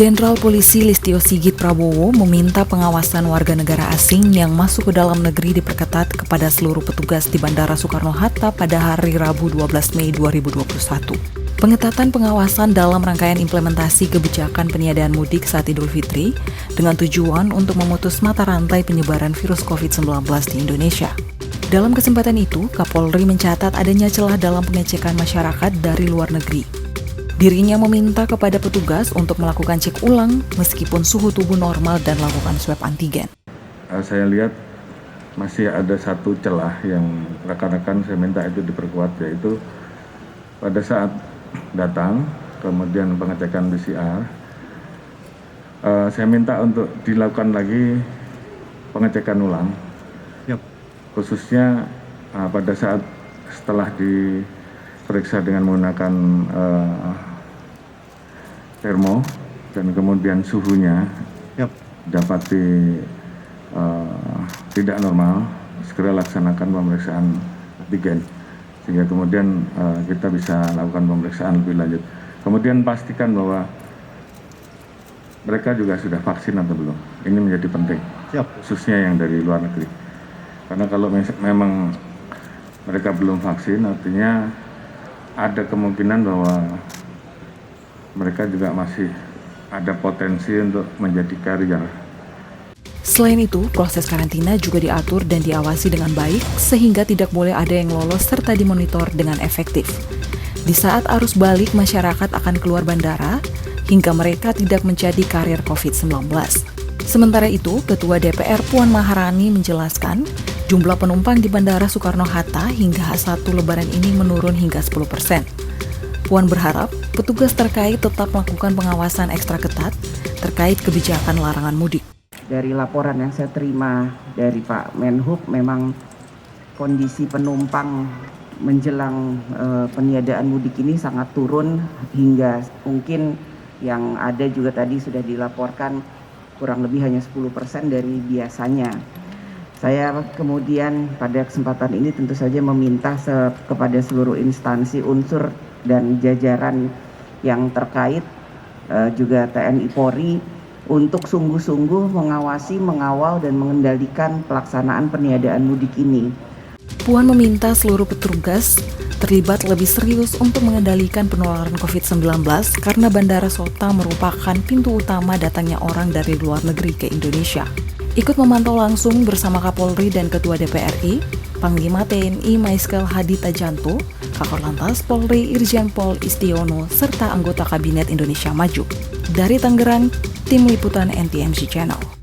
Jenderal Polisi Listio Sigit Prabowo meminta pengawasan warga negara asing yang masuk ke dalam negeri diperketat kepada seluruh petugas di Bandara Soekarno-Hatta pada hari Rabu 12 Mei 2021. Pengetatan pengawasan dalam rangkaian implementasi kebijakan peniadaan mudik saat Idul Fitri dengan tujuan untuk memutus mata rantai penyebaran virus COVID-19 di Indonesia. Dalam kesempatan itu, Kapolri mencatat adanya celah dalam pengecekan masyarakat dari luar negeri. Dirinya meminta kepada petugas untuk melakukan cek ulang meskipun suhu tubuh normal dan lakukan swab antigen. Saya lihat masih ada satu celah yang rekan-rekan saya minta itu diperkuat, yaitu pada saat datang kemudian pengecekan PCR, saya minta untuk dilakukan lagi pengecekan ulang. Khususnya pada saat setelah diperiksa dengan menggunakan termo dan kemudian suhunya dapati tidak normal, segera laksanakan pemeriksaan antigen sehingga kemudian kita bisa lakukan pemeriksaan lebih lanjut. Kemudian pastikan bahwa mereka juga sudah vaksin atau belum. Ini menjadi penting, khususnya yang dari luar negeri. Karena kalau memang mereka belum vaksin, artinya ada kemungkinan bahwa mereka juga masih ada potensi untuk menjadi carrier. Selain itu, proses karantina juga diatur dan diawasi dengan baik sehingga tidak boleh ada yang lolos serta dimonitor dengan efektif. Di saat arus balik, masyarakat akan keluar bandara hingga mereka tidak menjadi karier COVID-19. Sementara itu, Ketua DPR Puan Maharani menjelaskan jumlah penumpang di Bandara Soekarno-Hatta hingga H1 Lebaran ini menurun hingga 10%. Puan berharap petugas terkait tetap melakukan pengawasan ekstra ketat terkait kebijakan larangan mudik. Dari laporan yang saya terima dari Pak Menhub, memang kondisi penumpang menjelang peniadaan mudik ini sangat turun hingga mungkin yang ada juga tadi sudah dilaporkan kurang lebih hanya 10% dari biasanya. Saya kemudian pada kesempatan ini tentu saja meminta kepada seluruh instansi, unsur dan jajaran yang terkait, juga TNI Polri, untuk sungguh-sungguh mengawasi, mengawal, dan mengendalikan pelaksanaan peniadaan mudik ini. Puan meminta seluruh petugas terlibat lebih serius untuk mengendalikan penularan COVID-19 karena Bandara Sota merupakan pintu utama datangnya orang dari luar negeri ke Indonesia. Ikut memantau langsung bersama Kapolri dan Ketua DPR RI, Panglima TNI Maiskel Hadi Tajanto, Kakor Lantas Polri Irjen Pol Istiono, serta anggota Kabinet Indonesia Maju. Dari Tangerang, Tim Liputan NTMC Channel.